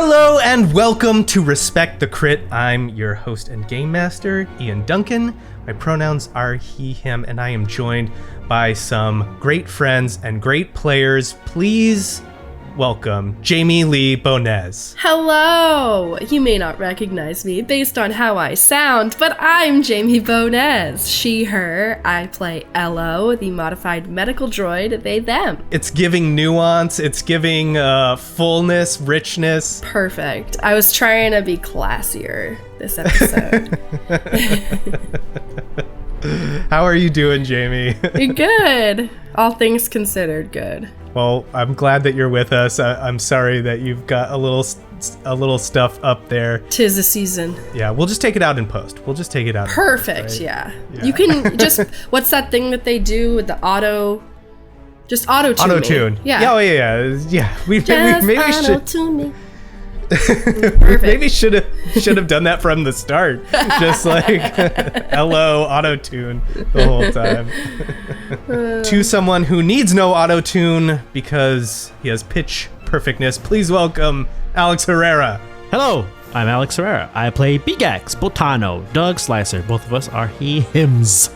Hello and welcome to Respect the Crit. I'm your host and game master, Ian Duncan. My pronouns are he, him, and I am joined by some great friends and great players. Please welcome Jamie Lee-Bonés. Hello! You may not recognize me based on how I sound, but I'm Jamie Bonés. She, her. I play Ello, the modified medical droid, they, them. It's giving nuance, it's giving fullness, richness. Perfect. I was trying to be classier this episode. How are you doing, Jamie? Good. All things considered, good. Well, I'm glad that you're with us. I'm sorry that you've got a little stuff up there. 'Tis the season. Yeah, we'll just take it out in post. Perfect, right? yeah. You can just, what's that thing that they do with the just auto-tune Auto-tune. Yeah. Oh, yeah. We Just maybe should... auto-tune me. Maybe should have done that from the start. Just like hello auto-tune the whole time. To someone who needs no auto-tune because he has pitch perfectness, please welcome Alex Herrera. Hello, I'm Alex Herrera. I play Beegax, Botano, Doug Slicer. Both of us are he, hims.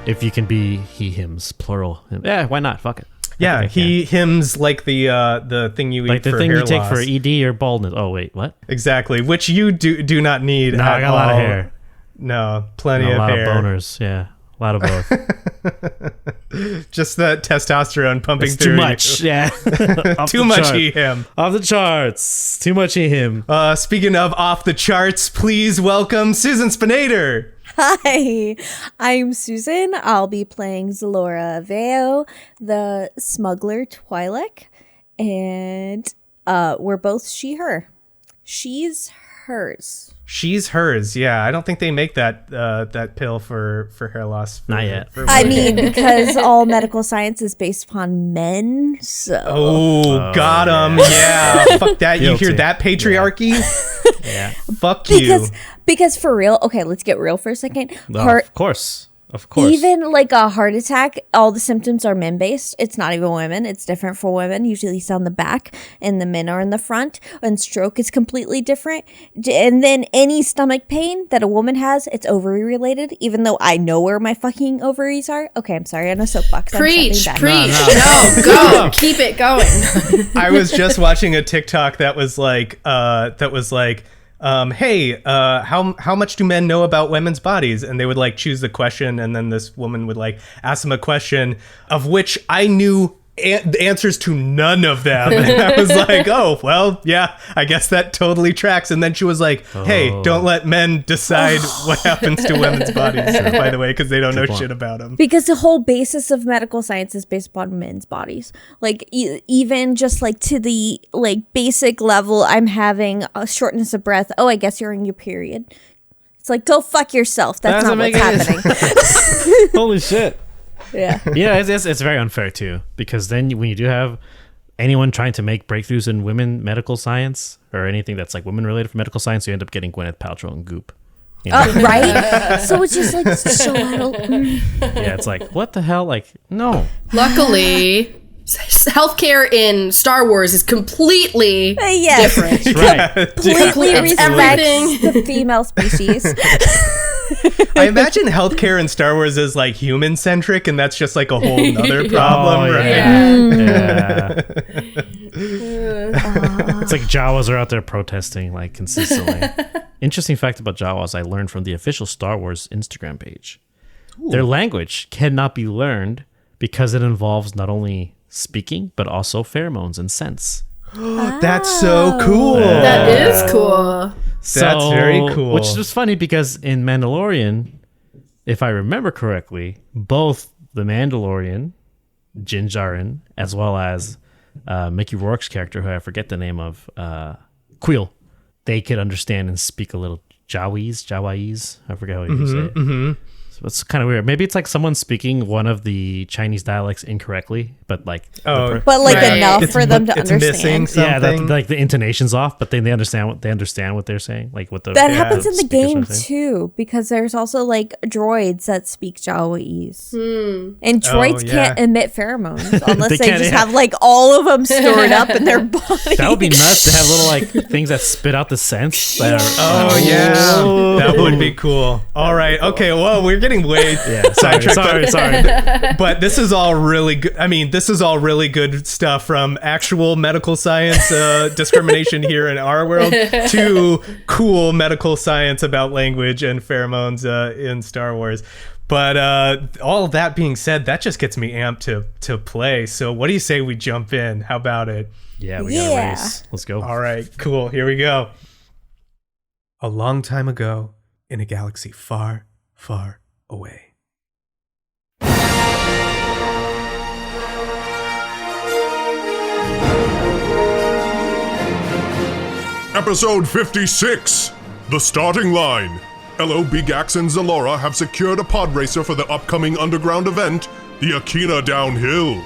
If you can be he, hims, plural. Yeah, why not? Fuck it. Yeah, he hims like the thing you eat like the for thing hair you take loss. for ED or baldness. Oh wait, what? Exactly, which you do not need. No, I got a lot of hair. No, plenty No, of hair. A lot of boners. Yeah, a lot of both. Just that testosterone pumping It's through too much. you. Yeah, Too much he him. Off the charts. Too much he him. Speaking of off the charts, please welcome Susan Spenader. Hi, I'm Susan. I'll be playing Xelora Veo, the smuggler Twi'lek, and we're both she, her. She's hers. She's hers. Yeah, I don't think they make that pill for hair loss. Not yet. I mean, because all medical science is based upon men, so... Oh, got him. Yeah, fuck that. You hear Guilty. that, patriarchy? Yeah. Fuck you. Because for real, okay, let's get real for a second. Of course. Even like a heart attack, all the symptoms are men-based. It's not even women. It's different for women. Usually it's on the back and the men are in the front. And stroke is completely different. And then any stomach pain that a woman has, it's ovary related, even though I know where my fucking ovaries are. Okay, I'm sorry. On a soapbox. Preach. No. Go. Keep it going. I was just watching a TikTok that was like, hey, how much do men know about women's bodies? And they would like choose the question, and then this woman would like ask them a question of which I knew the answers to none of them. And I was like, oh, well, yeah, I guess that totally tracks. And then she was like, hey, don't let men decide what happens to women's bodies, by the way, because they don't know shit about them. Because the whole basis of medical science is based upon men's bodies. Like, even just like to the like basic level, I'm having a shortness of breath. Oh, I guess you're in your period. It's like, go fuck yourself. That's not what's happening. Holy shit. Yeah. Yeah, it's very unfair too, because then when you do have anyone trying to make breakthroughs in women medical science or anything that's like women related for medical science, you end up getting Gwyneth Paltrow and Goop. You know? Right? So it's just like so Yeah, it's like, what the hell? Like, no. Luckily, healthcare in Star Wars is completely different. Right. completely It's respects the female species. I imagine healthcare in Star Wars is like human centric, and that's just like a whole nother problem, right? Yeah. It's like Jawas are out there protesting like consistently. Interesting fact about Jawas I learned from the official Star Wars Instagram page. Ooh. Their language cannot be learned because it involves not only speaking but also pheromones and scents. That's so cool. That is cool. That's very cool. Which is funny because in Mandalorian, if I remember correctly, both the Mandalorian, Din Djarin, as well as Mickey Rourke's character, who I forget the name of, Queel, they could understand and speak a little Jawese. I forget how you say it. Mm-hmm. It's kind of weird. Maybe it's like someone speaking one of the Chinese dialects incorrectly, but like but like Right. enough It's for them to it's missing understand. something. like the intonation's off, but then they understand what they're saying, like what the That happens in the speakers game are saying. too, because there's also like droids that speak Jawaese, and droids yeah. can't emit pheromones unless They they, can't, just yeah. have like all of them stored up in their body. That would be nuts to have little like things that spit out the scents. That are, Oh yeah, that would be cool. All right, okay. Well, we're getting way sidetracked. sorry. But this is all really good. I mean, this is all really good stuff from actual medical science discrimination here in our world to cool medical science about language and pheromones in Star Wars. But all that being said, that just gets me amped to play. So what do you say we jump in? How about it? Yeah, we got a race. Let's go. All right, cool. Here we go. A long time ago, in a galaxy far, far away. Episode 56, The Starting Line. Hello, Beegax and Xelora have secured a pod racer for the upcoming underground event, the Akina Downhill.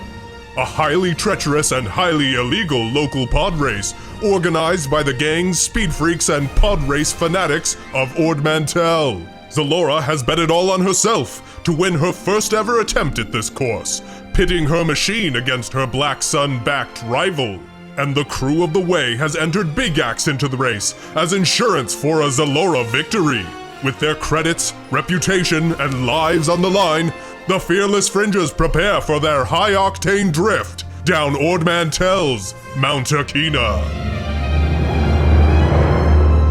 A highly treacherous and highly illegal local pod race organized by the gangs, speed freaks, and pod race fanatics of Ord Mantell. Xelora has bet it all on herself to win her first ever attempt at this course, pitting her machine against her Black Sun-backed rival. And the crew of the Way has entered Beegax into the race as insurance for a Xelora victory. With their credits, reputation, and lives on the line, the fearless Fringers prepare for their high-octane drift down Ord Mantell's Mount Akina.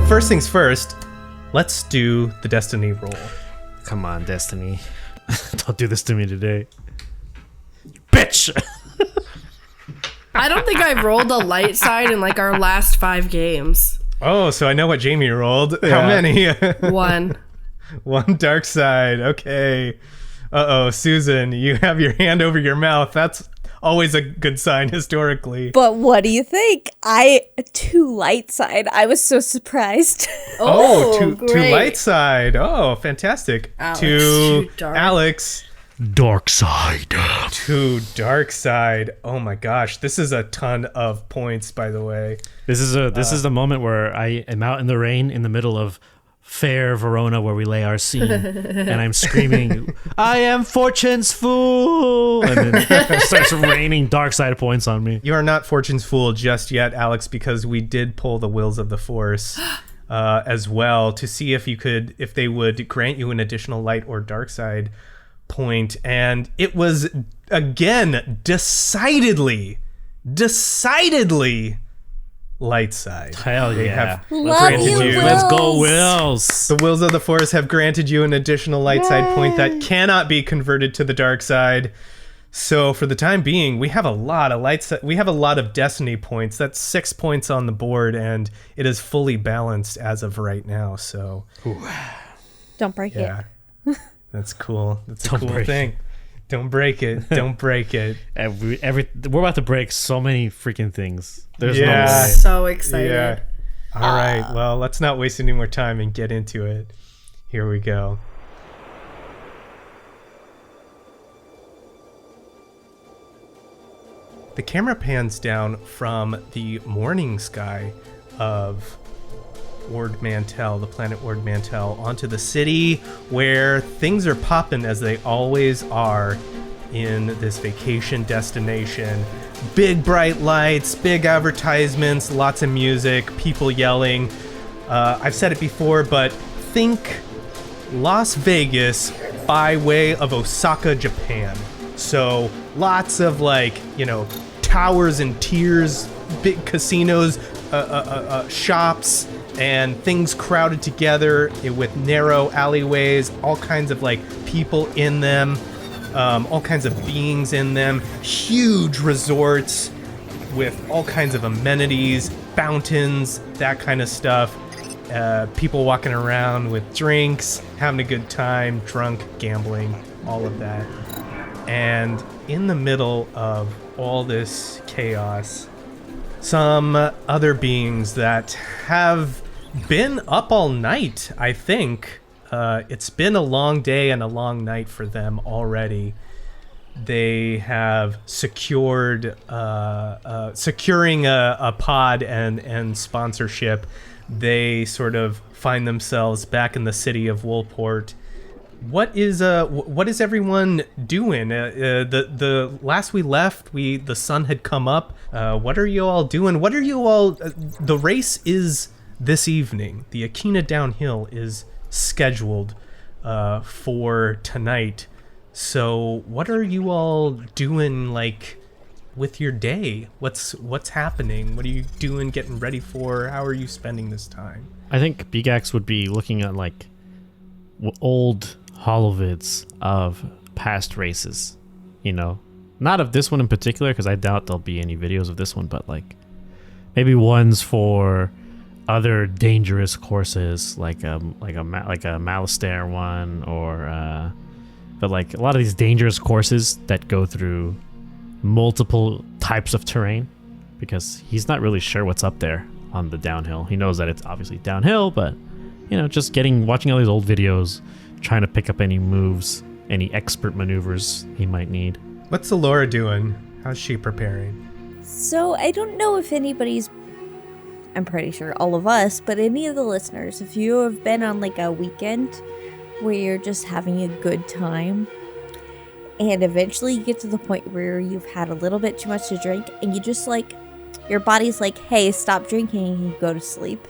First things first, let's do the Destiny roll. Come on, Destiny. Don't do this to me today. Bitch! I don't think I've rolled a light side in like our last 5 games. Oh, so I know what Jamie rolled. How many? 1. One dark side. Okay. Uh-oh, Susan, you have your hand over your mouth. That's always a good sign historically. But what do you think? 2 light side. I was so surprised. Two great. light side. Oh, fantastic. Alex, To you dark. Alex. Dark side. To dark side. Oh my gosh, this is a ton of points, by the way. This is the moment where I am out in the rain in the middle of fair Verona where we lay our scene, and I'm screaming, "I am Fortune's fool!" And then it starts raining dark side points on me. You are not Fortune's fool just yet, Alex, because we did pull the Wills of the Force as well to see if they would grant you an additional light or dark side point, and it was again decidedly light side. Hell They yeah! have Love granted you, you- Let's go, Wills. Wills. The Wills of the Force have granted you an additional light side point that cannot be converted to the dark side. So for the time being, we have a lot of we have a lot of Destiny points. That's 6 points on the board, and it is fully balanced as of right now. So Don't break yeah, that's cool. That's a Don't cool break thing. Don't break it. Don't break it. We're about to break so many freaking things. There's Yeah. no way. So excited. Yeah. All right. Well, let's not waste any more time and get into it. Here we go. The camera pans down from the morning sky of Ord Mantell, the planet Ord Mantell, onto the city where things are popping as they always are in this vacation destination. Big bright lights, big advertisements, lots of music, people yelling. I've said it before, but think Las Vegas by way of Osaka, Japan. So lots of towers and tiers, big casinos, shops, and things crowded together with narrow alleyways, all kinds of people in them, all kinds of beings in them, huge resorts with all kinds of amenities, fountains, that kind of stuff. People walking around with drinks, having a good time, drunk, gambling, all of that. And in the middle of all this chaos, some other beings that have been up all night, I think, it's been a long day and a long night for them already. They have securing a pod and sponsorship. They sort of find themselves back in the city of Woolport. What is everyone doing? The last we left, the sun had come up. What are you all doing? What are you all? The race is this evening. The Akina Downhill is scheduled for tonight. So what are you all doing, like, with your day? What's happening? What are you doing, getting ready for? How are you spending this time? I think Beegax would be looking at like old holovids of past races, not of this one in particular, because I doubt there'll be any videos of this one, but like maybe ones for other dangerous courses, like a Malastare one, or but like a lot of these dangerous courses that go through multiple types of terrain, because he's not really sure what's up there on the downhill. He knows that it's obviously downhill, but just watching all these old videos, trying to pick up any moves, any expert maneuvers he might need. What's Xelora doing? How's she preparing? So I don't know if I'm pretty sure all of us, but any of the listeners, if you have been on like a weekend where you're just having a good time, and eventually you get to the point where you've had a little bit too much to drink, and you just like, your body's like, hey, stop drinking, and you go to sleep.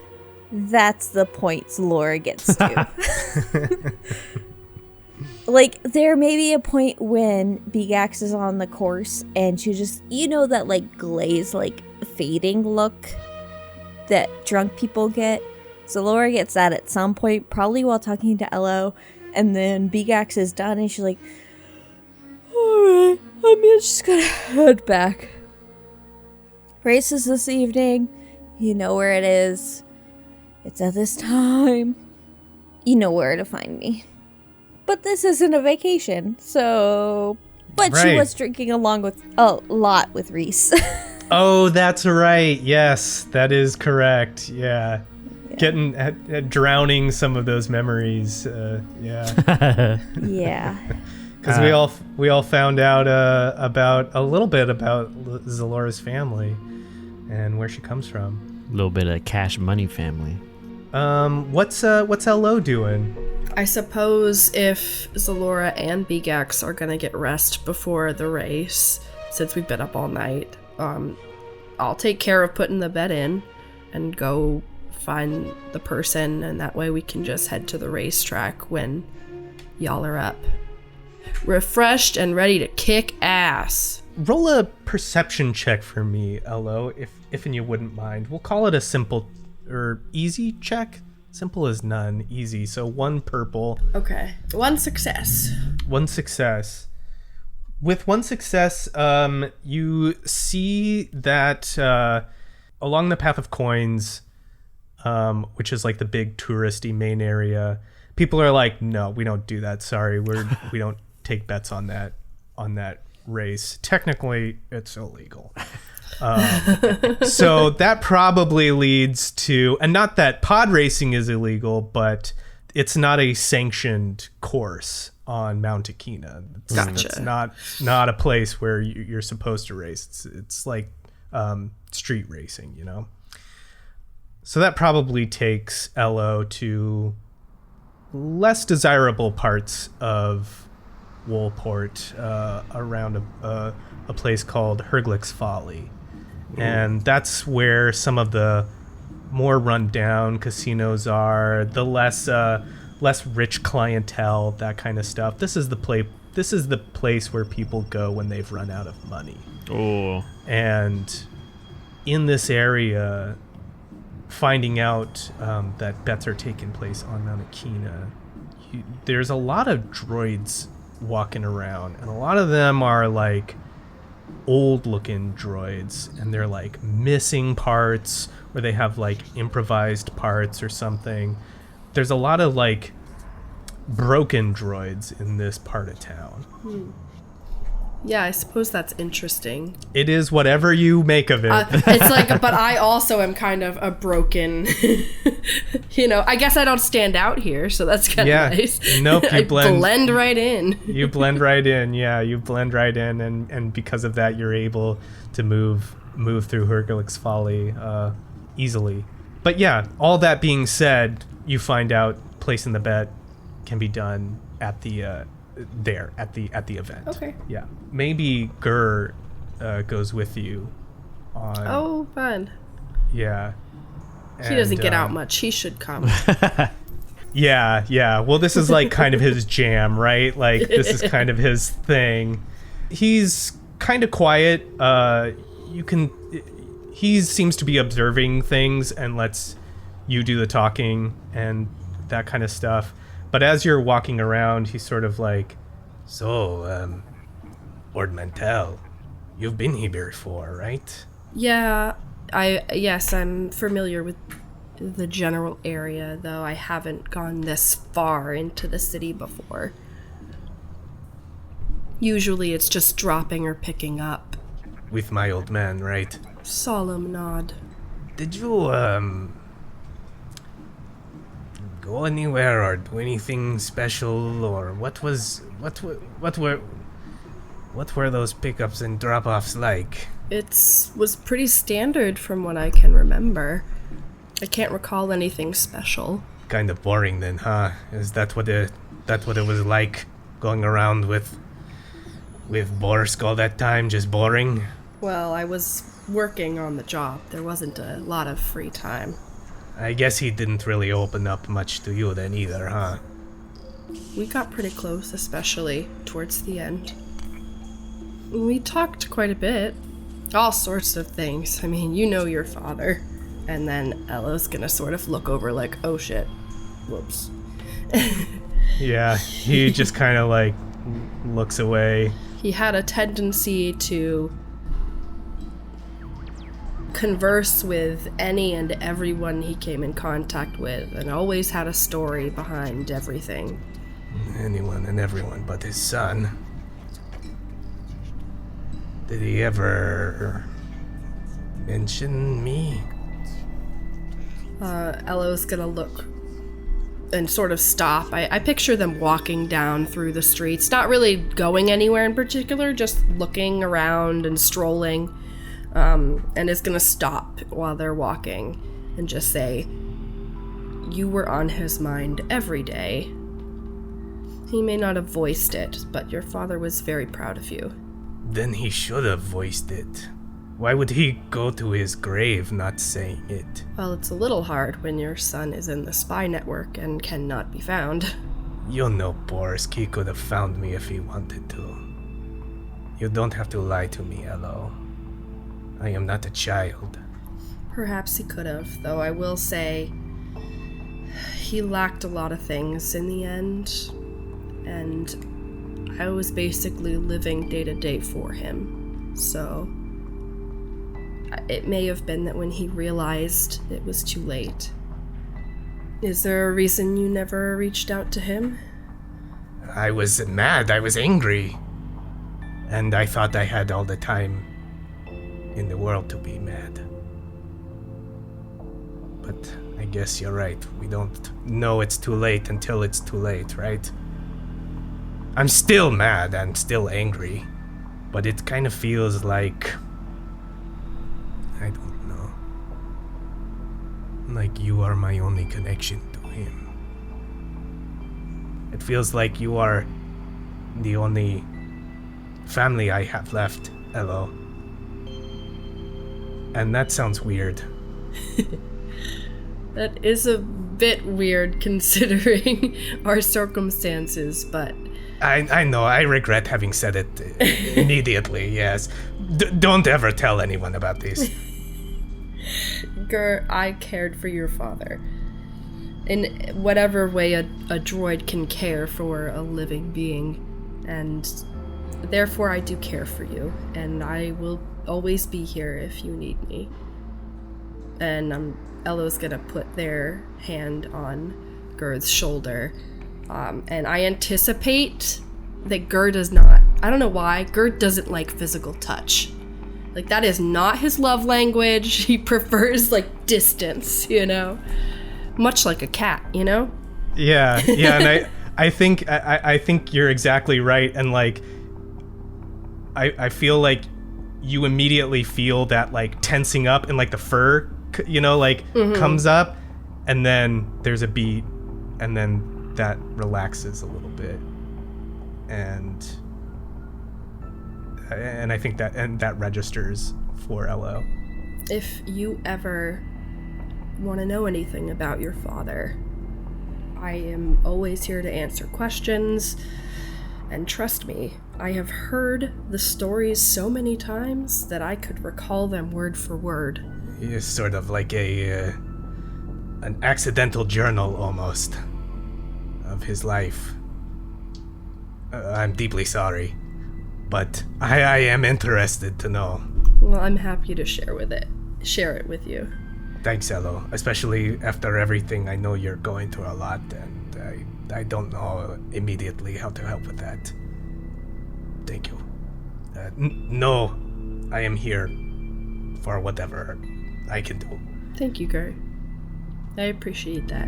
That's the point Xelora gets to. Like, there may be a point when Beegax is on the course and she just, that like glaze, like fading look that drunk people get. Xelora gets that at some point, probably while talking to Elo, and then Beegax is done and she's like, alright, I'm just gonna head back. Race is this evening. You know where it is. It's at this time. You know where to find me. But this isn't a vacation, so... But right. She was drinking a lot with Reese. Oh, that's right. Yes, that is correct. Yeah. Getting drowning some of those memories. Yeah. Yeah. Because we all found out about a little bit about Xelora's family and where she comes from. A little bit of Cash Money family. What's Elo doing? I suppose if Xelora and Beegax are gonna get rest before the race, since we've been up all night, I'll take care of putting the bed in and go find the person, and that way we can just head to the racetrack when y'all are up, refreshed and ready to kick ass. Roll a perception check for me, Elo, if you wouldn't mind. We'll call it a simple or easy check. Simple as none, easy. So 1 purple. Okay, 1 success. 1 success. With 1 success, you see that along the Path of Coins, which is like the big touristy main area, people are like, no, we don't do that. Sorry, we don't take bets on that race. Technically, it's illegal. So that probably leads to, and not that pod racing is illegal, but it's not a sanctioned course on Mount Akina. Gotcha. It's not a place where you're supposed to race. It's like street racing, So that probably takes Elo to less desirable parts of Woolport, around a place called Herglick's Folly. And that's where some of the more run-down casinos are, the less rich clientele, that kind of stuff. This is the place where people go when they've run out of money. Oh. And in this area, finding out that bets are taking place on Mount Akina, there's a lot of droids walking around, and a lot of them are like old looking droids, and they're like missing parts, or they have like improvised parts or something. There's a lot of like broken droids in this part of town. Yeah, I suppose that's interesting. It is whatever you make of it. It's like, but I also am kind of a broken, I guess I don't stand out here, so that's kind of nice. Nope, you I blend right in. You blend right in, yeah. You blend right in, and because of that, you're able to move through Hercule's Folly easily. But yeah, all that being said, you find out placing the bet can be done at the at the event. Okay. Yeah. Maybe Gur goes with you on. Oh, fun. Yeah. He doesn't get out much. He should come. Yeah. Well, this is like kind of his jam, right? Like this is kind of his thing. He's kind of quiet. He seems to be observing things and lets you do the talking and that kind of stuff. But as you're walking around, he's sort of like, so, Lord Mantel, you've been here before, right? Yeah, I'm familiar with the general area, though I haven't gone this far into the city before. Usually it's just dropping or picking up. With my old man, right? Solemn nod. Did you, go anywhere or do anything special, or what were those pickups and drop-offs like? It was pretty standard from what I can remember. I can't recall anything special. Kind of boring then, huh? Is that what it was like going around with Borsk all that time, just boring? Well, I was working on the job. There wasn't a lot of free time. I guess he didn't really open up much to you then either, huh? We got pretty close, especially towards the end. We talked quite a bit. All sorts of things. I mean, you know your father. And then Ella's gonna sort of look over like, oh shit. Whoops. Yeah, he just kind of like looks away. He had a tendency to converse with any and everyone he came in contact with, and always had a story behind everything. Anyone and everyone but his son. Did he ever mention me? Ella's gonna look and sort of stop. I picture them walking down through the streets, not really going anywhere in particular, just looking around and strolling. And is gonna stop while they're walking and just say, you were on his mind every day. He may not have voiced it, but your father was very proud of you. Then he should have voiced it. Why would he go to his grave not saying it? Well, it's a little hard when your son is in the spy network and cannot be found. You know, Borsk, he could have found me if he wanted to. You don't have to lie to me, Elo. I am not a child. Perhaps he could have, though I will say he lacked a lot of things in the end, and I was basically living day to day for him. So it may have been that when he realized it was too late. Is there a reason you never reached out to him? I was mad, I was angry. And I thought I had all the time in the world to be mad. But I guess you're right. We don't know it's too late until it's too late, right? I'm still mad and still angry, but it kind of feels like, I don't know, like you are my only connection to him. It feels like you are the only family I have left, Elo. And that sounds weird. That is a bit weird considering our circumstances, but... I know, I regret having said it immediately, yes. Don't ever tell anyone about this. Gur, I cared for your father. In whatever way a droid can care for a living being, and therefore I do care for you, and I will always be here if you need me. And Elo's gonna put their hand on Gur's shoulder, and I anticipate that Gur does not. I don't know why. Gur doesn't like physical touch. Like, that is not his love language. He prefers, like, distance, you know? Much like a cat, you know? Yeah, and I think you're exactly right. And, like, I feel like you immediately feel that, like, tensing up and, like, the fur, you know, like, comes up. And then there's a beat. And then that relaxes a little bit. And I think that registers for LO. If you ever want to know anything about your father, I am always here to answer questions. And trust me, I have heard the stories so many times that I could recall them word for word. He is sort of like an accidental journal, almost, of his life. I'm deeply sorry, but I am interested to know. Well, I'm happy to share it with you. Thanks, Elo. Especially after everything, I know you're going through a lot, and I don't know immediately how to help with that. Thank you. No, I am here for whatever I can do. Thank you, Gur. I appreciate that.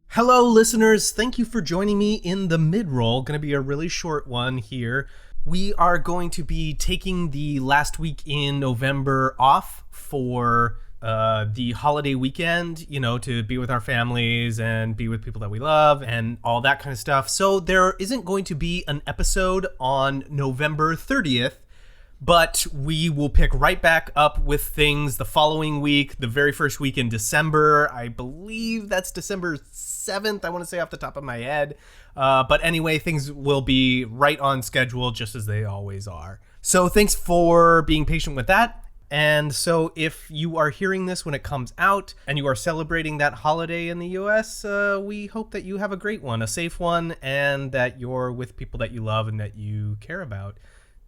Hello, listeners. Thank you for joining me in the mid-roll. Going to be a really short one here. We are going to be taking the last week in November off for the holiday weekend, you know, to be with our families and be with people that we love and all that kind of stuff. So there isn't going to be an episode on November 30th. But we will pick right back up with things the following week, the very first week in December. I believe that's December 7th, I want to say off the top of my head. But anyway, things will be right on schedule, just as they always are. So thanks for being patient with that. And so if you are hearing this when it comes out and you are celebrating that holiday in the US, we hope that you have a great one, a safe one, and that you're with people that you love and that you care about.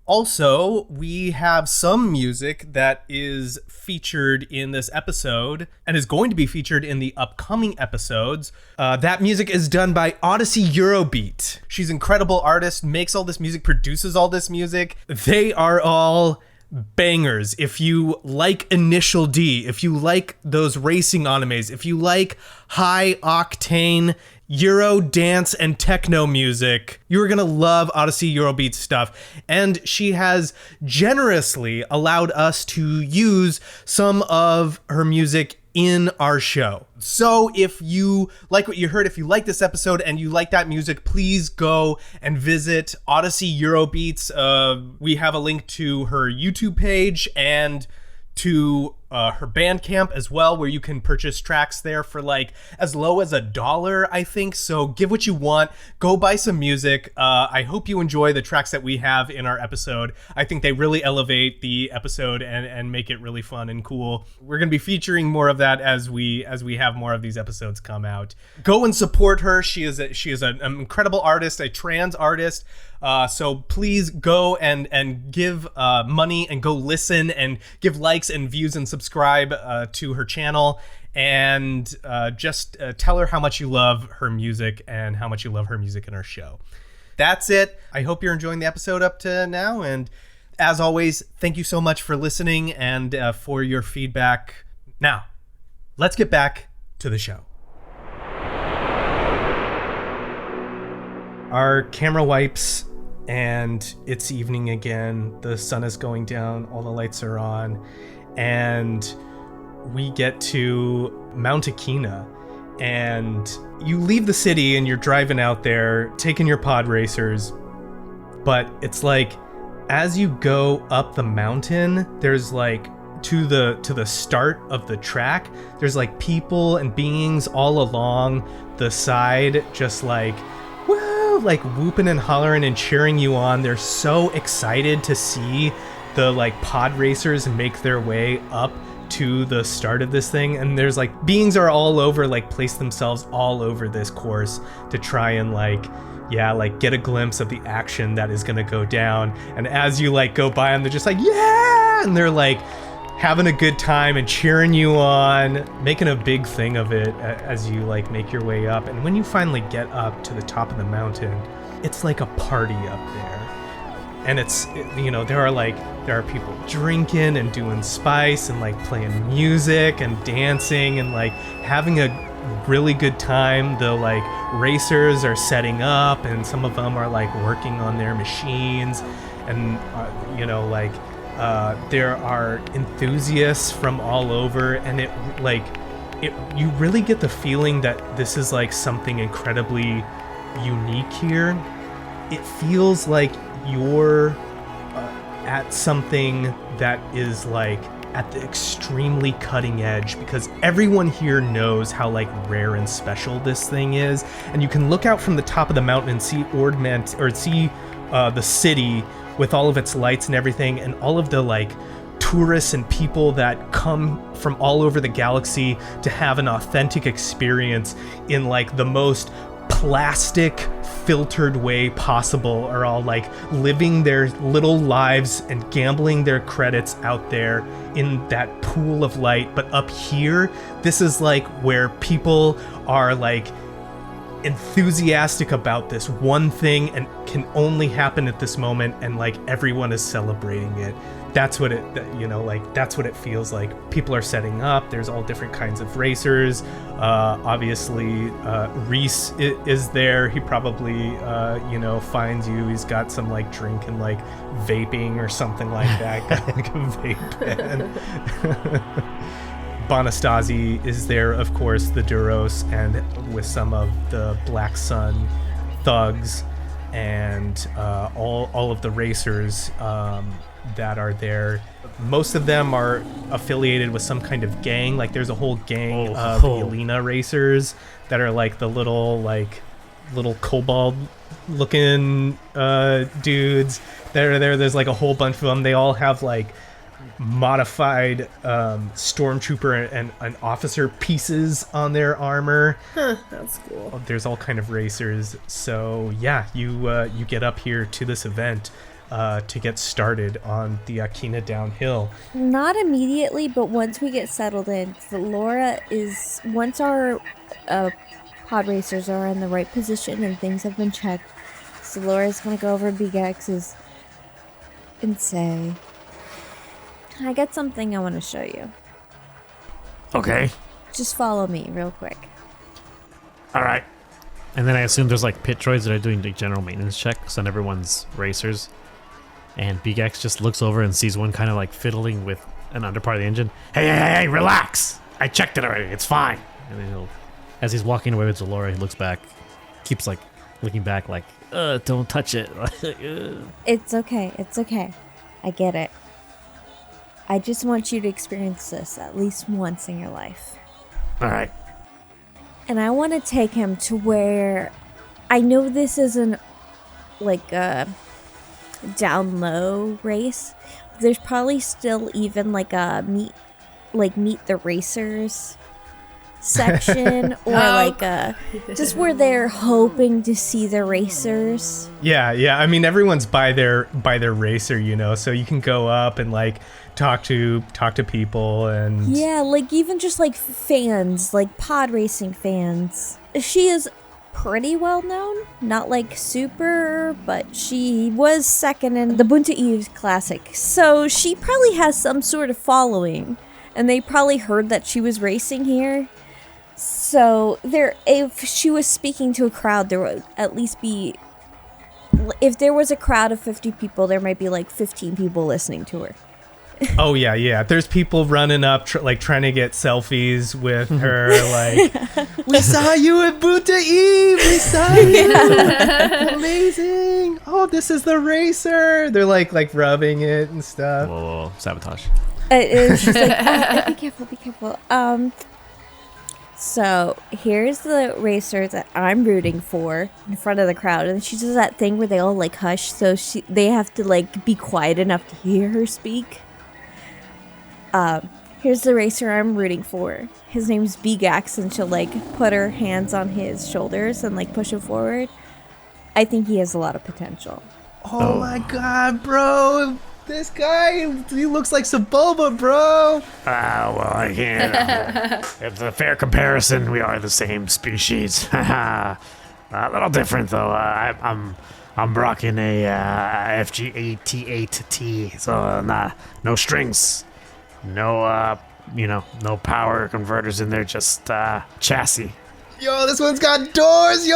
Also, we have some music that is featured in this episode and is going to be featured in the upcoming episodes. That music is done by Odyssey Eurobeat. She's an incredible artist, makes all this music, produces all this music. They are all bangers. If you like Initial D, if you like those racing animes, if you like high octane Euro dance and techno music, you're gonna love Odyssey Eurobeat stuff. And she has generously allowed us to use some of her music in our show. So if you like what you heard, if you like this episode and you like that music, please go and visit Odyssey Eurobeats. We have a link to her YouTube page and to her Bandcamp as well, where you can purchase tracks there for like as low as $1, I think. So give what you want, go buy some music. I hope you enjoy the tracks that we have in our episode. I think they really elevate the episode and make it really fun and cool. We're going to be featuring more of that as we have more of these episodes come out. Go and support her. She is an incredible artist, a trans artist. So please go and give money and go listen and give likes and views and subscribe to her channel, and just tell her how much you love her music and how much you love her music in our show. That's it. I hope you're enjoying the episode up to now, and as always, thank you so much for listening and for your feedback. Now, let's get back to the show. Our camera wipes, and it's evening again. The sun is going down, all the lights are on, and we get to Mount Akina. And you leave the city and you're driving out there, taking your pod racers. But it's like, as you go up the mountain, there's like, to the start of the track, there's like people and beings all along the side, just like, woo, like whooping and hollering and cheering you on. They're so excited to see the like pod racers make their way up to the start of this thing. And there's like beings are all over, like place themselves all over this course to try and like yeah, like get a glimpse of the action that is going to go down. And as you like go by them, they're just like, yeah, and they're like having a good time and cheering you on, making a big thing of it as you like make your way up. And when you finally get up to the top of the mountain, it's like a party up there. And it's, you know, there are people drinking and doing spice and like playing music and dancing and like having a really good time. The like racers are setting up, and some of them are like working on their machines, and you know, like there are enthusiasts from all over, and you really get the feeling that this is like something incredibly unique here. It feels like you're at something that is like at the extremely cutting edge, because everyone here knows how like rare and special this thing is. And you can look out from the top of the mountain and see the city with all of its lights and everything, and all of the like tourists and people that come from all over the galaxy to have an authentic experience in like the most plastic filtered way possible, are all like living their little lives and gambling their credits out there in that pool of light. But up here, this is like where people are like enthusiastic about this one thing and can only happen at this moment, and like everyone is celebrating it. That's what that's what it feels like. People are setting up. There's all different kinds of racers. Obviously, Reese is there. He probably, finds you. He's got some like drink and like vaping or something like that. Got like a vape pen. Bonastasi is there, of course, the Duros, and with some of the Black Sun thugs, and all of the racers that are there. Most of them are affiliated with some kind of gang. Like there's a whole gang of Elena racers that are like the little kobold looking dudes that are there. There's like a whole bunch of them. They all have like modified stormtrooper and officer pieces on their armor. That's cool. There's all kind of racers. So yeah, you get up here to this event to get started on the Akina Downhill. Not immediately, but once we get settled in, once our pod racers are in the right position and things have been checked, so Laura's going to go over to Beegax's and say, I got something I want to show you. Okay. Just follow me real quick. All right. And then I assume there's like pit droids that are doing like general maintenance checks on everyone's racers. And Beegax just looks over and sees one kind of like fiddling with an underpart of the engine. Hey, relax. I checked it already. It's fine. And then as he's walking away with Xelora, he looks back, keeps like looking back like, don't touch it. It's okay. I get it. I just want you to experience this at least once in your life. All right. And I want to take him to where, I know this isn't like a down low race. There's probably still even like a meet the racers section, or like a just where they're hoping to see the racers. Yeah. I mean, everyone's by their racer, you know, so you can go up and like talk to people, and yeah, like even just like fans, like pod racing fans. She is pretty well known, not like super, but she was second in the Bunta Eve Classic, so she probably has some sort of following, and they probably heard that she was racing here. So if she was speaking to a crowd, there would at least be, if there was a crowd of 50 people, there might be like 15 people listening to her. Oh yeah. There's people running up, trying to get selfies with her. Like, we saw you at Bunta Eve. We saw you. Amazing. Oh, this is the racer. They're like rubbing it and stuff. Whoa, sabotage. It's just like, be careful. So here's the racer that I'm rooting for in front of the crowd, and she does that thing where they all like hush, so they have to like be quiet enough to hear her speak. Here's the racer I'm rooting for. His name's Beegax, and she'll like put her hands on his shoulders and like push him forward. I think he has a lot of potential. Oh my god, bro. This guy, he looks like Sebulba, bro. Well, I can't. It's a fair comparison. We are the same species. A little different, though. I'm rocking a FG-AT8T, so no strings, no no power converters in there, just chassis. Yo, this one's got doors.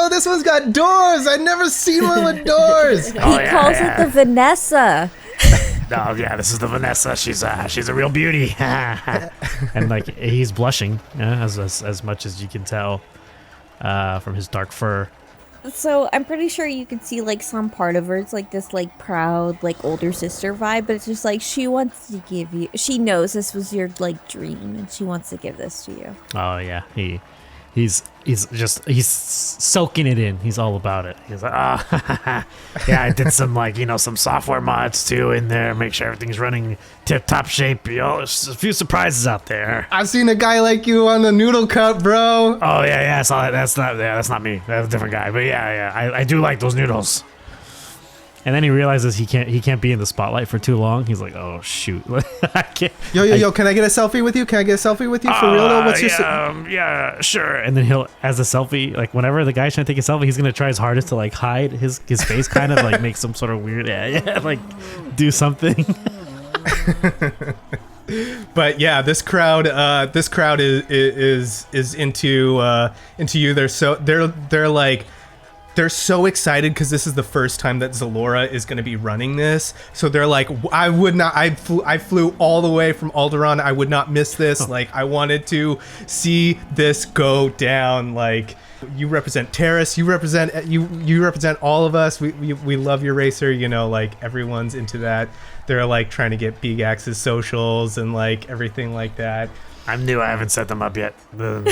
I never seen one with doors. He calls it the Vanessa. Oh yeah, this is the Vanessa. She's a real beauty. And like he's blushing, as much as you can tell from his dark fur. So I'm pretty sure you can see like some part of her. It's like this like proud like older sister vibe, but it's just like she wants to give you. She knows this was your like dream, and she wants to give this to you. Oh yeah, he's soaking it in. He's all about it. He's like, yeah, I did some some software mods too in there, make sure everything's running tip top shape. There's a few surprises out there. I've seen a guy like you on the noodle cup, bro. Oh yeah, I saw that. That's not me. That's a different guy. But yeah, I do like those noodles. And then he realizes he can't be in the spotlight for too long. He's like, oh shoot, I can't. Yo, can I get a selfie with you? For real though? What's your yeah, sure. And then he'll, as a selfie, like whenever the guy's trying to take a selfie, he's gonna try his hardest to like hide his face, kind of like make some sort of weird, like do something. But yeah, this crowd is into you. They're so excited because this is the first time that Xelora is going to be running this. So they're like, I flew all the way from Alderaan. I would not miss this. Like, I wanted to see this go down. Like, you represent Terrace. You represent all of us. We love your racer. Like everyone's into that. They're like trying to get Beegax's socials and like everything like that. I'm new. I haven't set them up yet. Not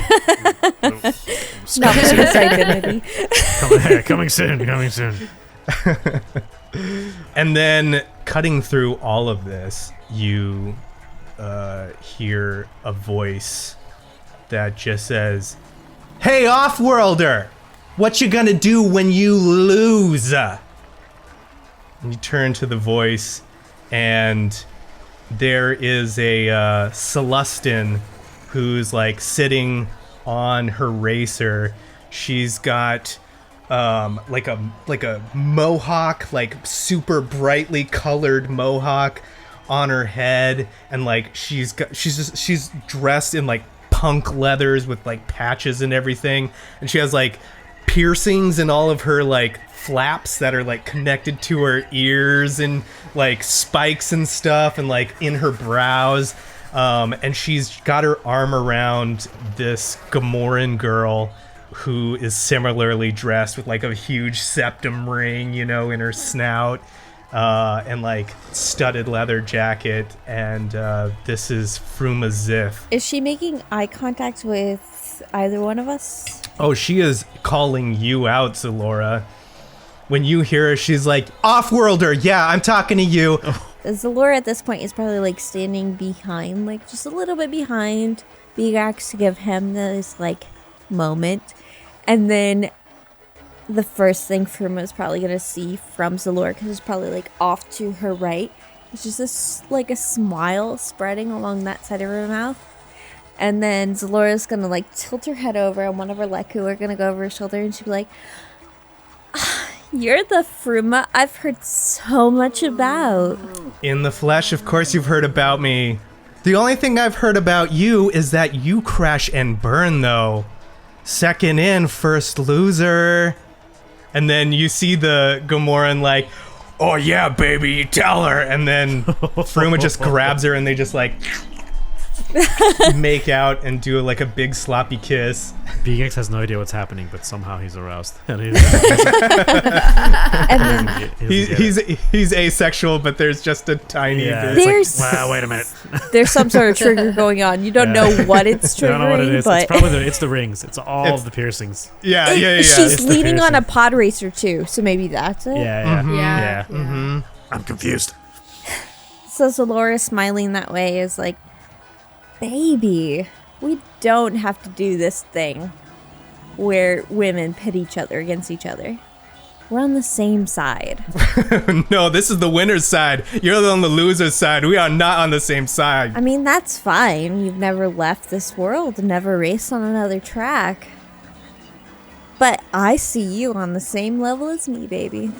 suicide Coming soon. And then cutting through all of this, you hear a voice that just says, "Hey, off-worlder, what you gonna do when you lose?" And you turn to the voice, and there is a Celestin who's like sitting on her racer. She's got like a mohawk, like super brightly colored mohawk on her head, and like she's dressed in like punk leathers with like patches and everything, and she has like piercings in all of her like flaps that are like connected to her ears, and like spikes and stuff, and like in her brows, and she's got her arm around this Gamoran girl who is similarly dressed with like a huge septum ring, in her snout, and like studded leather jacket, and this is Fruma Zith. Is she making eye contact with either one of us? Oh, she is calling you out, Xelora. When you hear her, she's like, "Off-worlder, yeah, I'm talking to you." Xelora at this point is probably like standing behind, like just a little bit behind Beegax to give him this like moment. And then the first thing Fruma is probably going to see from Xelora, because it's probably like off to her right, it's just this like a smile spreading along that side of her mouth. And then Xelora's going to like tilt her head over, and one of her Leku are going to go over her shoulder, and she'll be like, "You're the Fruma I've heard so much about." In the flesh, of course you've heard about me. The only thing I've heard about you is that you crash and burn, though. Second in, first loser. And then you see the Gamoran like, "Oh yeah, baby, you tell her." And then Fruma just grabs her, and they just like make out and do like a big sloppy kiss. Beegax has no idea what's happening, but somehow he's aroused. And he's asexual, but there's just a tiny bit. There's wait a minute. There's some sort of trigger going on. You don't know what it's triggering. I don't know what it is. But it's probably it's the rings. It's all of the piercings. Yeah. She's leaning on a pod racer too, so maybe that's it. Yeah. Mm-hmm. I'm confused. So Xelora smiling that way is like, "Baby, we don't have to do this thing where women pit each other against each other. We're on the same side. No, this is the winner's side. You're on the loser's side. We are not on the same side. I mean, that's fine. You've never left this world, never raced on another track. But I see you on the same level as me, baby.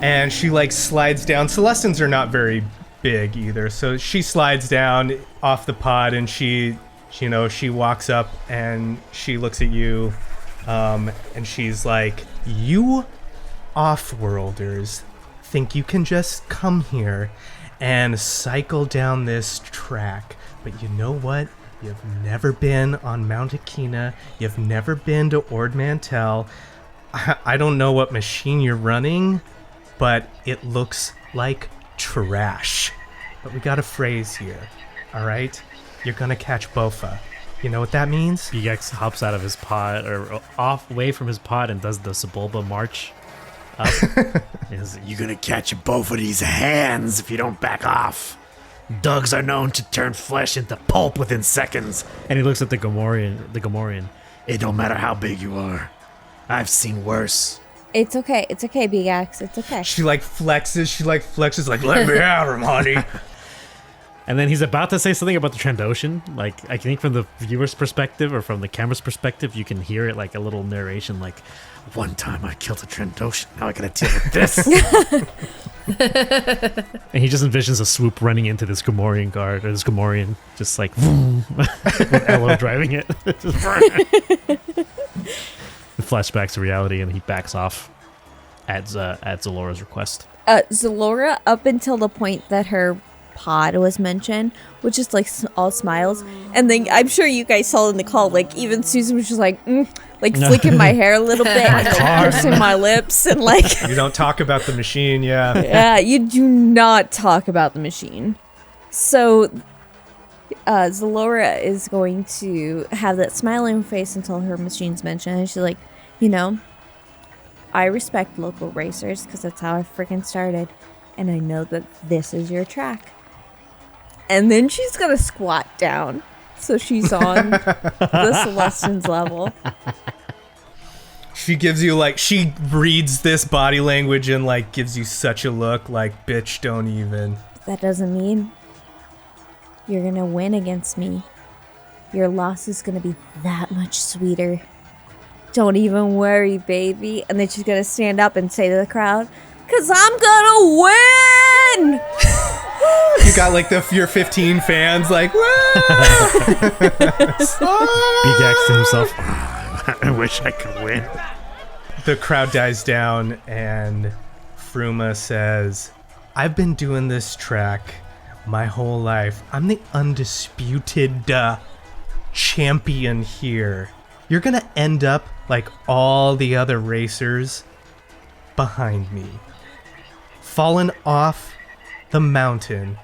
And she like slides down. Celestins are not very big either. So she slides down off the pod and she walks up and she looks at you. And she's like, you off-worlders think you can just come here and cycle down this track, but you know what? You've never been on Mount Akina. You've never been to Ord Mantell. I don't know what machine you're running, but it looks like trash. But we got a phrase here, all right? You're gonna catch Bofa. You know what that means? Beegax hops out of his pod, or off away from his pod, and does the Sebulba march up. You're gonna catch both of these hands if you don't back off. Dogs are known to turn flesh into pulp within seconds. And he looks at the Gamorrean. It don't matter how big you are. I've seen worse. It's okay, Beegax. It's okay. She flexes like, let me have him, honey. And then he's about to say something about the Trandoshan. Like, I think from the viewer's perspective or from the camera's perspective, you can hear it like a little narration, like, one time I killed a Trandoshan, now I gotta deal with this. And he just envisions a swoop running into this Gamorrean guard, or this Gamorrean, just like, vroom, with Elo driving it. Flashbacks to reality, and he backs off at Zelora's request. Xelora, up until the point that her pod was mentioned, which is like all smiles, and then I'm sure you guys saw in the call, like even Susan was just like flicking my hair a little bit and like pursing my lips and like you don't talk about the machine. Yeah, you do not talk about the machine. So Xelora is going to have that smiling face until her machine's mentioned, and she's like, you know, I respect local racers because that's how I freaking started, and I know that this is your track. And then she's gonna squat down, so she's on the Celestine's level. She gives you she reads this body language and like gives you such a look like, bitch, don't even. That doesn't mean you're gonna win against me. Your loss is gonna be that much sweeter. Don't even worry, baby. And then she's gonna stand up and say to the crowd, "'Cause I'm gonna win!" You got like your 15 fans like, Beegax to himself, I wish I could win. The crowd dies down and Fruma says, I've been doing this track my whole life. I'm the undisputed champion here. You're gonna end up like all the other racers behind me, fallen off the mountain,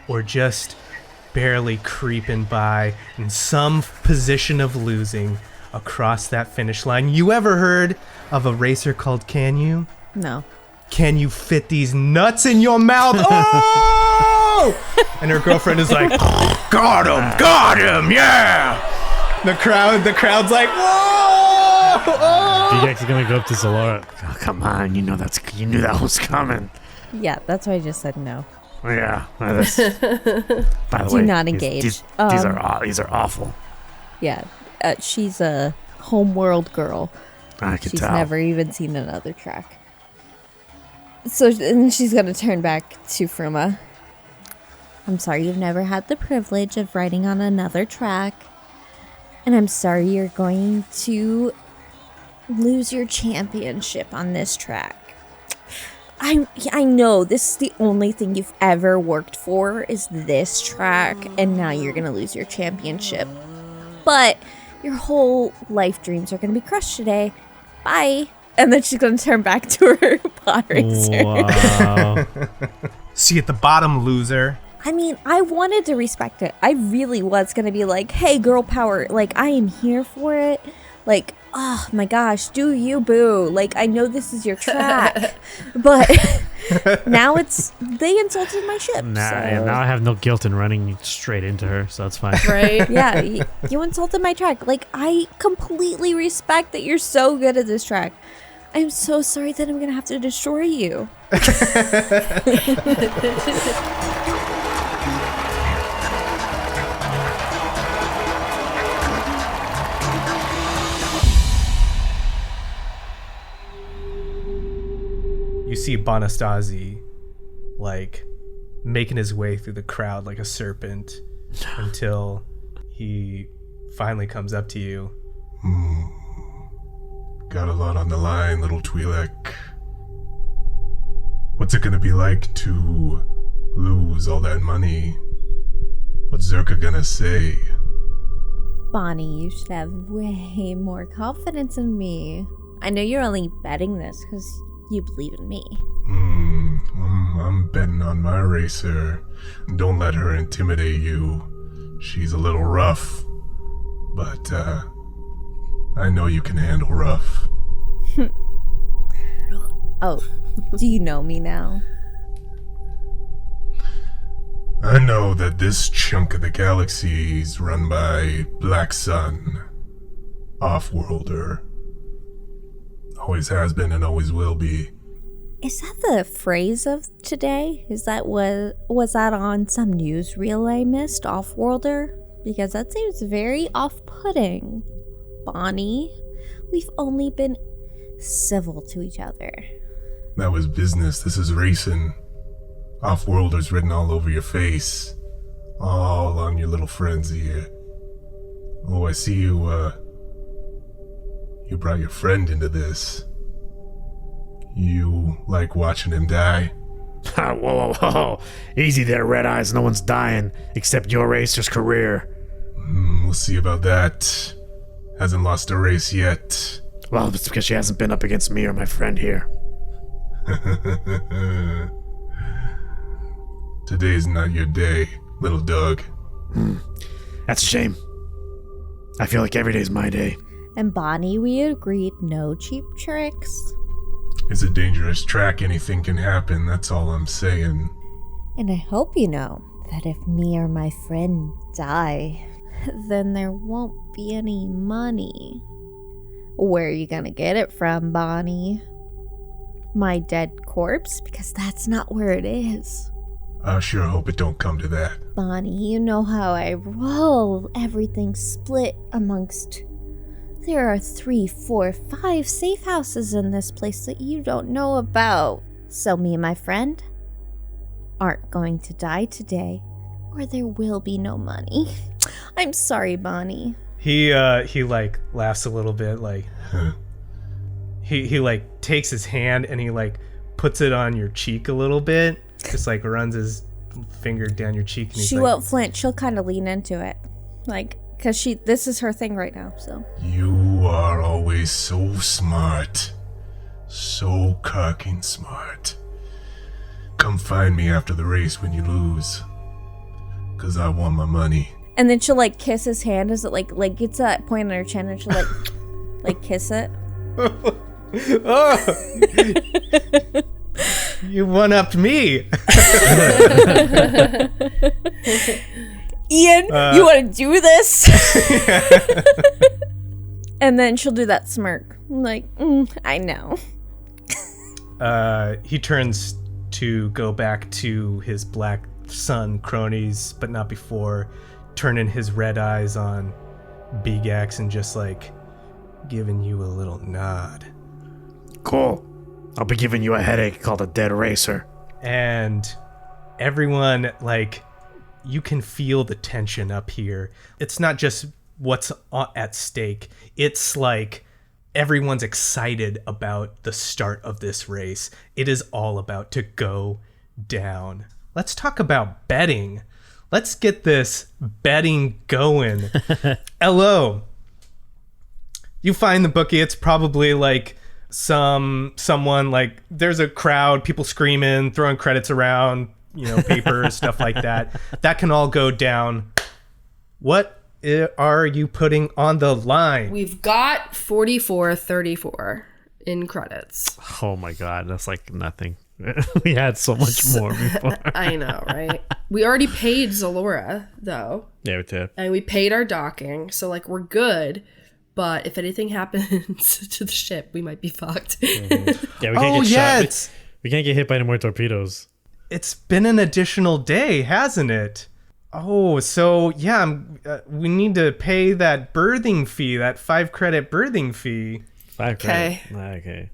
or just barely creeping by in some position of losing across that finish line. You ever heard of a racer called Can You? No. Can you fit these nuts in your mouth? Oh! And her girlfriend is like, got him, yeah! The crowd's like, whoa! Oh! Beegax is gonna go up to Xelora. Oh, come on, you knew that was coming. Yeah, that's why I just said no. Yeah. By the way, do not engage. These are awful. Yeah, she's a homeworld girl. I can She's tell. never even seen another track. So and she's gonna turn back to Fruma. I'm sorry you've never had the privilege of riding on another track. And I'm sorry you're going to lose your championship on this track. I know this is the only thing you've ever worked for is this track, and now you're gonna lose your championship. But your whole life dreams are gonna be crushed today. Bye. And then she's gonna turn back to her pod racer. Wow. See you at the bottom, loser. I mean, I wanted to respect it. I really was gonna be like, hey, girl power, like, I am here for it. Like, oh my gosh, do you, boo. Like, I know this is your track. But now they insulted my ship. Now I have no guilt in running straight into her, so that's fine. Right? Yeah, you insulted my track. Like, I completely respect that you're so good at this track. I'm so sorry that I'm gonna have to destroy you. You see Bonastasi, like, making his way through the crowd like a serpent until he finally comes up to you. Got a lot on the line, little Twi'lek. What's it gonna be like to lose all that money? What's Zerka gonna say? Bonnie, you should have way more confidence in me. I know you're only betting this because you believe in me. I'm betting on my racer. Don't let her intimidate you. She's a little rough, but I know you can handle rough. Oh, do you know me now? I know that this chunk of the galaxy is run by Black Sun, Off-Worlder. Always has been and always will be. Is that the phrase of today? Was that on some newsreel I missed, Off-Worlder? Because that seems very off-putting. Bonnie, we've only been civil to each other. That was business. This is racing. Off-Worlder's written all over your face. All on your little friends here. Oh, I see you, you brought your friend into this. You like watching him die? Whoa, whoa, whoa. Easy there, Red Eyes. No one's dying, except your racer's career. We'll see about that. Hasn't lost a race yet. Well, it's because she hasn't been up against me or my friend here. Today's not your day, little Doug. That's a shame. I feel like every day's my day. And Bonnie, we agreed no cheap tricks. It's a dangerous track. Anything can happen. That's all I'm saying. And I hope you know that if me or my friend die, then there won't be any money. Where are you gonna get it from, Bonnie? My dead corpse? Because that's not where it is. I sure hope it don't come to that. Bonnie, you know how I roll. Everything's split amongst... There are 3, 4, 5 safe houses in this place that you don't know about. So me and my friend aren't going to die today, or there will be no money. I'm sorry, Bonnie. He like laughs a little bit, like he like takes his hand and he like puts it on your cheek a little bit, just like runs his finger down your cheek. And She won't flinch. She'll kind of lean into it, like, because this is her thing right now. So You are always so smart. So cocking smart. Come find me after the race when you lose. 'Cause I want my money. and then she'll like kiss his hand as it like gets to that point on her chin, and she'll like kiss it. You one-upped me. Ian, you want to do this? And then she'll do that smirk. I'm like, I know. He turns to go back to his Black Sun cronies, but not before turning his red eyes on Beegax and just like giving you a little nod. Cool. I'll be giving you a headache called a dead racer. And everyone, like, you can feel the tension up here. It's not just what's at stake. It's like everyone's excited about the start of this race. It is all about to go down. Let's talk about betting. Let's get this betting going. Hello. You find the bookie. It's probably like someone like, there's a crowd, people screaming, throwing credits around, you know, papers, stuff like that. That can all go down. What are you putting on the line? We've got 44.34 in credits. Oh my god, that's like nothing. We had so much more before. I know, right? We already paid Xelora, though. Yeah, we did. And we paid our docking, so like we're good. But if anything happens to the ship, we might be fucked. Mm-hmm. Yeah, we can't get shot. We can't get hit by any more torpedoes. It's been an additional day, hasn't it? Oh, so yeah, we need to pay that birthing fee, that 5 credit birthing fee. 5 credit. Okay.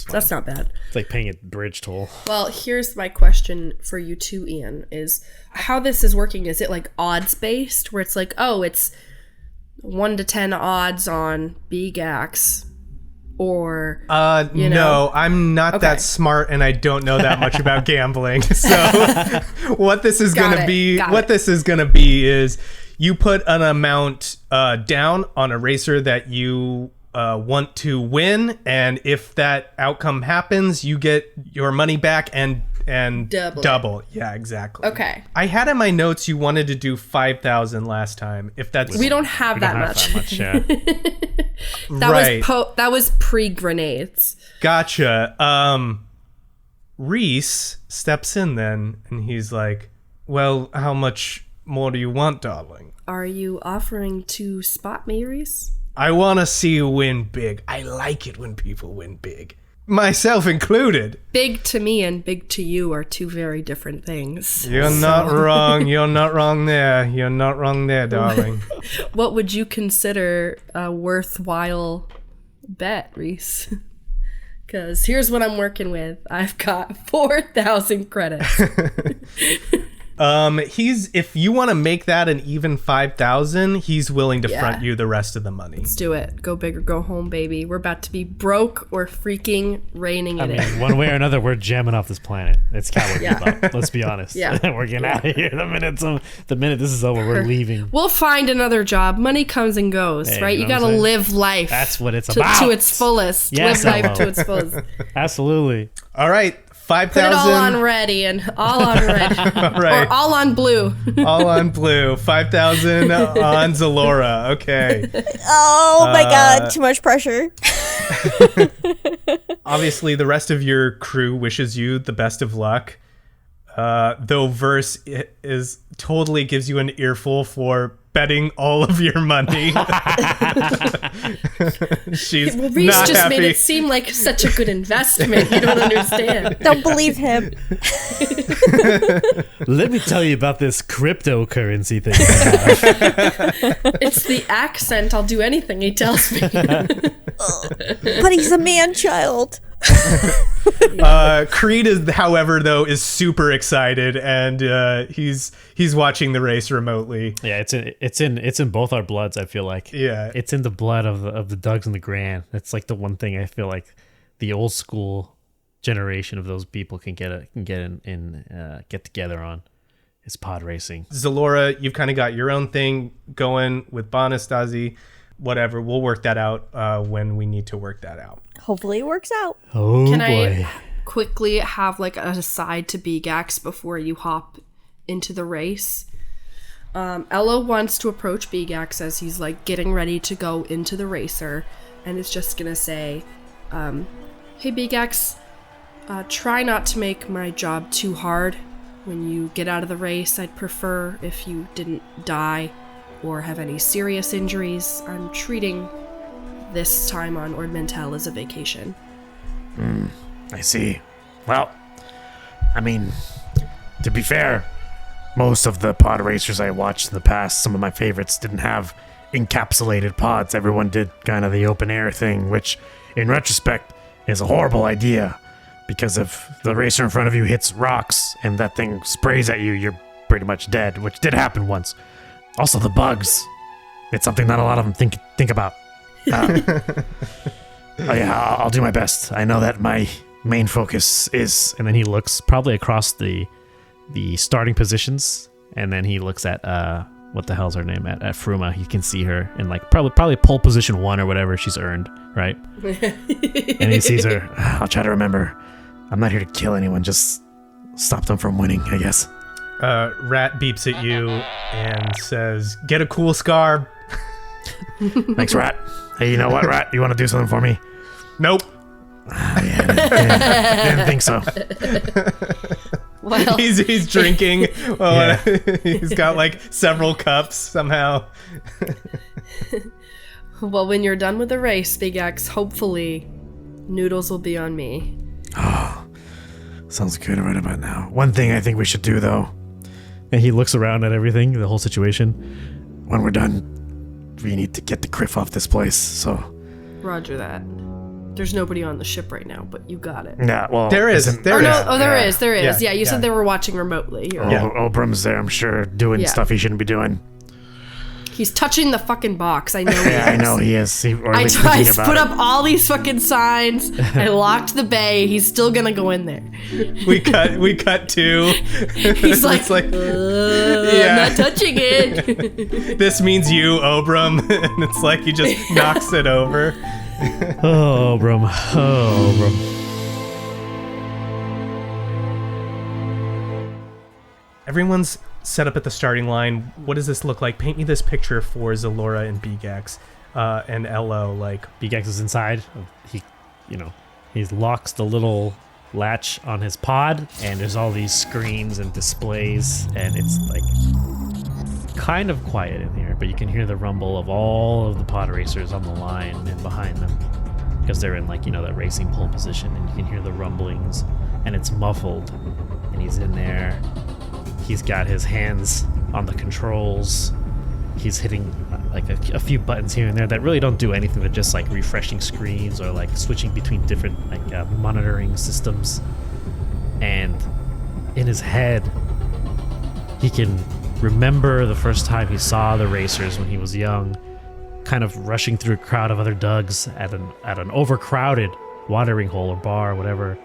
That's not bad. It's like paying a bridge toll. Well, here's my question for you too, Ian, is how this is working. Is it like odds based where it's like, oh, it's 1 to 10 odds on Beegax, or no, I'm not that smart and I don't know that much about gambling. So what this is going to be is you put an amount down on a racer that you want to win, and if that outcome happens, you get your money back and double. Yeah, exactly. Okay. I had in my notes you wanted to do 5,000 last time. If that's we don't have that much. Yeah. That was pre-grenades. Gotcha. Reese steps in then, and he's like, "Well, how much more do you want, darling?" Are you offering to spot me, Reese? I want to see you win big. I like it when people win big. Myself included. Big to me and big to you are two very different things. You're not wrong. You're not wrong there. You're not wrong there, darling. What would you consider a worthwhile bet, Reese? Because here's what I'm working with. I've got 4,000 credits. If you want to make that an even 5,000, he's willing to front you the rest of the money. Let's do it. Go big or go home, baby. We're about to be broke or freaking raining it in. One way or another, we're jamming off this planet. It's Cowboy Bebop. Let's be honest. Yeah. We're getting out of here the minute this is over. We're leaving. We'll find another job. Money comes and goes, right? You got to live life. That's what it's about. To its fullest. Yes, live life to its fullest. Absolutely. All right. 5,000. Put it all on ready and all on red. Right. Or all on blue. All on blue. 5,000 on Xelora. Okay. Oh my god, too much pressure. Obviously, the rest of your crew wishes you the best of luck. Though Verse is totally gives you an earful for betting all of your money. She's Reese not just happy. made it seem like such a good investment. You don't understand. Don't believe him. Let me tell you about this cryptocurrency thing. It's the accent. I'll do anything he tells me. But he's a man-child. Creed is, however, though, is super excited, and he's watching the race remotely. Yeah, it's in both our bloods. I feel like. Yeah, it's in the blood of the Dougs and the Gran. That's like the one thing I feel like the old school generation of those people can get together on. Is pod racing. Xelora, you've kind of got your own thing going with Bonastasi. Whatever, we'll work that out when we need to work that out. Hopefully it works out. Oh, Can boy. I quickly have like an aside to Beegax before you hop into the race? Ella wants to approach Beegax as he's like getting ready to go into the racer, and is just gonna say, hey Beegax, try not to make my job too hard when you get out of the race. I'd prefer if you didn't die or have any serious injuries. I'm treating this time on Ordmentel as a vacation. I see. Well, I mean, to be fair, most of the pod racers I watched in the past, some of my favorites, didn't have encapsulated pods. Everyone did kind of the open air thing, which, in retrospect, is a horrible idea. Because if the racer in front of you hits rocks and that thing sprays at you, you're pretty much dead, which did happen once. Also, the bugs. It's something not a lot of them think about. I'll do my best. I know that my main focus is... And then he looks probably across the starting positions, and then he looks at what the hell's her name at Fruma. He can see her in like probably pole position 1 or whatever she's earned, right? And he sees her. I'll try to remember. I'm not here to kill anyone, just stop them from winning, I guess. Rat beeps at you and says, "Get a cool scar." Thanks, Rat. Hey, you know what, Rat? You want to do something for me? Nope. Didn't think so. Well, He's drinking. He's got like several cups somehow. Well, when you're done with the race, Beegax, hopefully Noodles will be on me. Oh, sounds good right about now. One thing I think we should do, though. And he looks around at everything, the whole situation. When we're done, we need to get the Criff off this place, so... Roger that. There's nobody on the ship right now, but you got it. Yeah, well... There is. There is. There is. Yeah, You said they were watching remotely. Obram's there, I'm sure, doing stuff he shouldn't be doing. He's touching the fucking box. I know he is. Yeah, I know he is. I put up all these fucking signs. I locked the bay. He's still gonna go in there. We cut to. He's like, I'm not touching it. This means you, Obram. And it's like he just knocks it over. Oh, Obram. Oh, Obram. Everyone's set up at the starting line. What does this look like? Paint me this picture for Xelora and Beegax and Elo. Like, Beegax is inside. He locks the little latch on his pod, and there's all these screens and displays, and it's like kind of quiet in here, but you can hear the rumble of all of the pod racers on the line and behind them, because they're in that racing pole position, and you can hear the rumblings, and it's muffled, and he's in there. He's got his hands on the controls. He's hitting like a few buttons here and there that really don't do anything. They're just like refreshing screens or like switching between different monitoring systems. And in his head, he can remember the first time he saw the racers when he was young, kind of rushing through a crowd of other Dougs at an overcrowded watering hole or bar or whatever,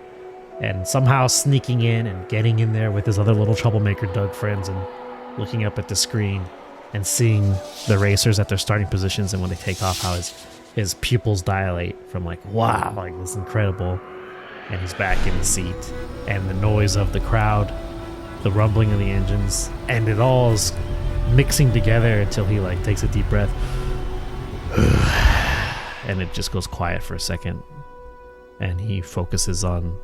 and somehow sneaking in and getting in there with his other little troublemaker Doug friends and looking up at the screen and seeing the racers at their starting positions, and when they take off, how his pupils dilate from like, wow, like this is incredible. And he's back in the seat, and the noise of the crowd, the rumbling of the engines, and it all is mixing together until he like takes a deep breath and it just goes quiet for a second, and he focuses on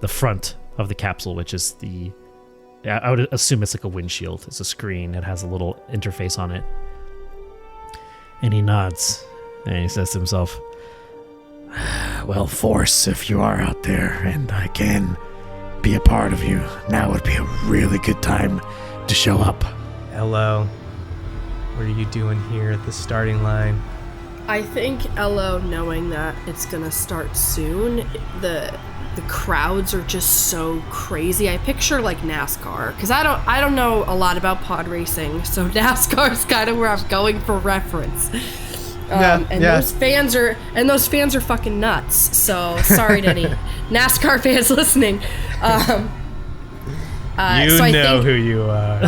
the front of the capsule, which is I would assume it's like a windshield. It's a screen. It has a little interface on it. And he nods, and he says to himself, well, Force, if you are out there and I can be a part of you, now would be a really good time to show up. Elo, what are you doing here at the starting line? I think Elo, knowing that it's gonna start soon, the crowds are just so crazy. I picture like NASCAR, because I don't know a lot about pod racing, so NASCAR is kind of where I'm going for reference. Those fans are fucking nuts. So sorry to any NASCAR fans listening. Who you are.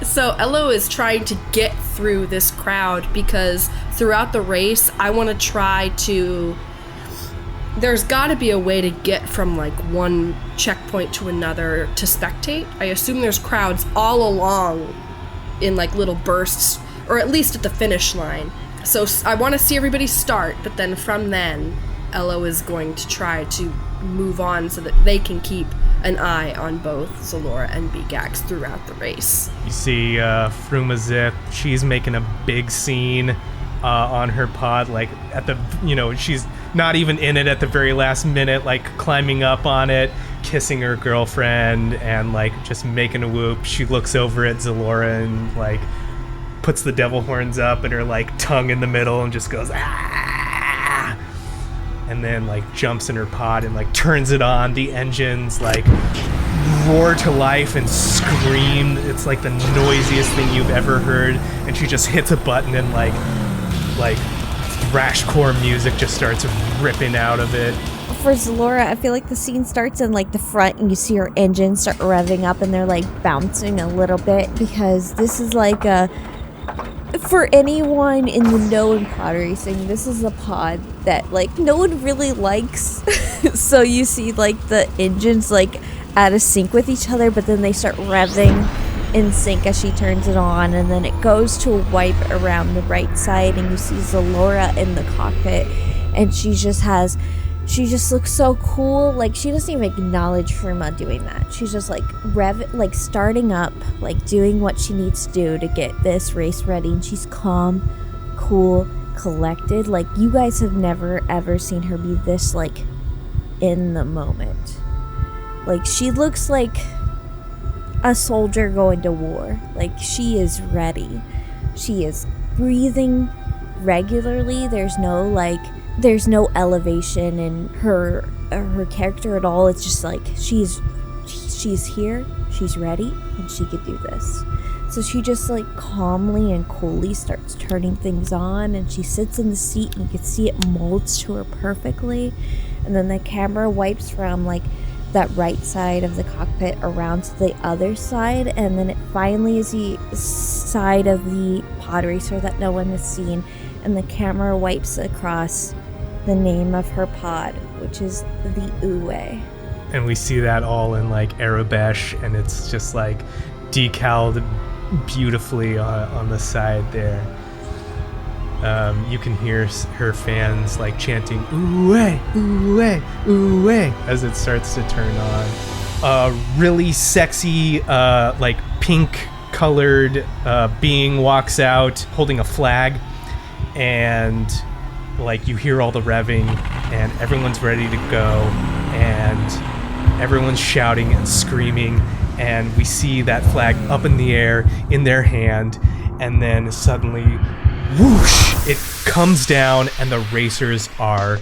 So Elo is trying to get through this crowd, because throughout the race, I want to try to... There's got to be a way to get from like one checkpoint to another to spectate. I assume there's crowds all along in like little bursts, or at least at the finish line. So I want to see everybody start, but then from then, Elo is going to try to move on so that they can keep an eye on both Xelora and Beegax throughout the race. You see Frumazip, she's making a big scene on her pod, like at the, she's not even in it at the very last minute, like climbing up on it, kissing her girlfriend, and like just making a whoop. She looks over at Xelora and like puts the devil horns up and her like tongue in the middle and just goes, ah! And then like jumps in her pod and like turns it on. The engines like roar to life and scream. It's like the noisiest thing you've ever heard. And she just hits a button and like thrashcore music just starts ripping out of it. For Xelora, I feel like the scene starts in like the front, and you see her engines start revving up, and they're like bouncing a little bit, because this is like for anyone in the know in pod racing, this is a pod that like no one really likes. So you see like the engines like out of sync with each other, but then they start revving in sync as she turns it on, and then it goes to a wipe around the right side, and you see Xelora in the cockpit, and she just has she just looks so cool. Like, she doesn't even acknowledge Fruma doing that. She's just like starting up, like doing what she needs to do to get this race ready. And she's calm, cool, collected. Like, you guys have never ever seen her be this like in the moment. Like, she looks like a soldier going to war. Like, she is ready. She is breathing regularly. There's no elevation in her character at all. It's just like she's here, she's ready, and she could do this. So she just like calmly and coolly starts turning things on, and she sits in the seat and you can see it molds to her perfectly. And then the camera wipes from like that right side of the cockpit around to the other side, and then it finally is the side of the pod racer that no one has seen, and the camera wipes across the name of her pod, which is the Uwe. And we see that all in like Arabesh, and it's just like decaled beautifully on the side there. You can hear her fans like chanting "Uwe, Uwe, Uwe" as it starts to turn on. A really sexy, like pink-colored being walks out holding a flag, and like you hear all the revving, and everyone's ready to go, and everyone's shouting and screaming, and we see that flag up in the air in their hand, and then suddenly, whoosh, it comes down and the racers are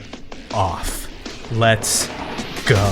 off. Let's go.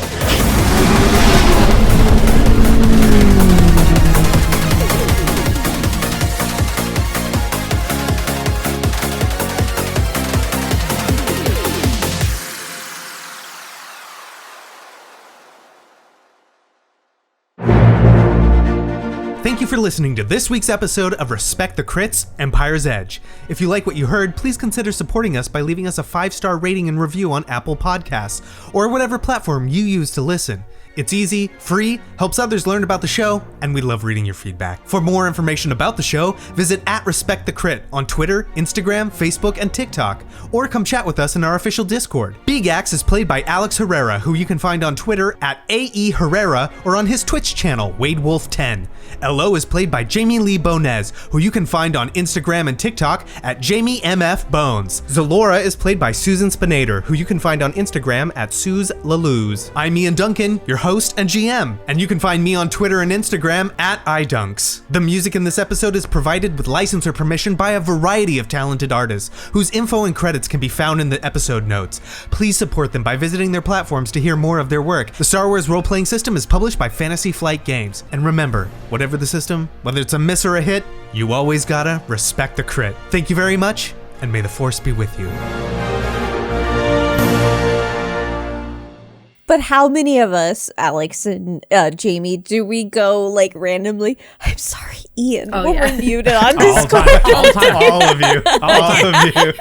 Thank you for listening to this week's episode of Respect the Crits, Empire's Edge. If you like what you heard, please consider supporting us by leaving us a 5-star rating and review on Apple Podcasts, or whatever platform you use to listen. It's easy, free, helps others learn about the show, and we love reading your feedback. For more information about the show, visit @RespectTheCrit on Twitter, Instagram, Facebook, and TikTok, or come chat with us in our official Discord. Beegax is played by Alex Herrera, who you can find on Twitter @AE Herrera or on his Twitch channel, WadeWolf10. LO is played by Jamie Lee-Bonés, who you can find on Instagram and TikTok @JamieMFBones. Xelora is played by Susan Spenader, who you can find on Instagram @SuzLalouz. I'm Ian Duncan, your host and GM, and you can find me on Twitter and Instagram @idunks. The music in this episode is provided with license or permission by a variety of talented artists, whose info and credits can be found in the episode notes. Please support them by visiting their platforms to hear more of their work. The Star Wars role-playing system is published by Fantasy Flight Games. And remember, whatever the system, whether it's a miss or a hit, you always gotta respect the crit. Thank you very much, and may the Force be with you. But how many of us, Alex and Jamie, do we go like randomly, I'm sorry, Ian, Oh, yeah. we're muted on All the Discord? time. All the time. All of you. All of you.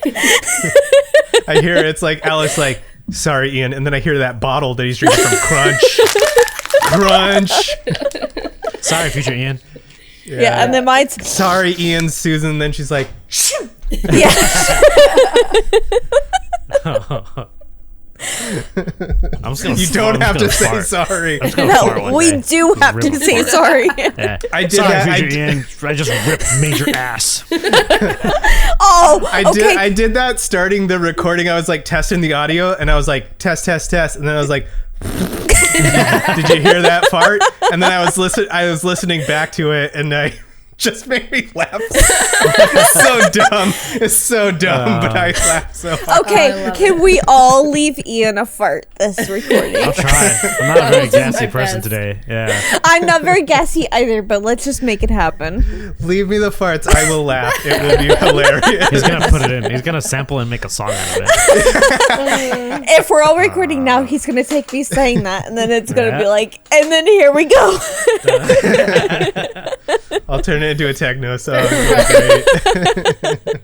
I hear it's like Alex like, sorry, Ian, and then I hear that bottle that he's drinking from Crunch. Crunch. Sorry, future Ian. Yeah, and then mine's, Sorry, Ian, Susan. Then she's like, shoot. yeah. I'm just gonna You don't have to say sorry. I'm just gonna fart No, one we day. do have Rip to a say fart. sorry. Yeah. I did Sorry, that. I future did- Ian. I just ripped major ass. Oh, okay. I did that starting the recording. I was like testing the audio, and I was like test, and then I was like, did you hear that fart? And then I was listening back to it, and I just made me laugh. It's so dumb. It's so dumb, but I laughed so hard. Okay, can we all leave Ian a fart this recording? I'll try. I'm not a very gassy my person best. today. Yeah. I'm not very gassy either, but let's just make it happen. Leave me the farts. I will laugh. It will be hilarious. He's gonna put it in. He's gonna sample and make a song out of it. If we're all recording now, he's gonna take me saying that, and then it's gonna Yeah. be like, and then here we go. I'll turn it into a techno song. It'll be great.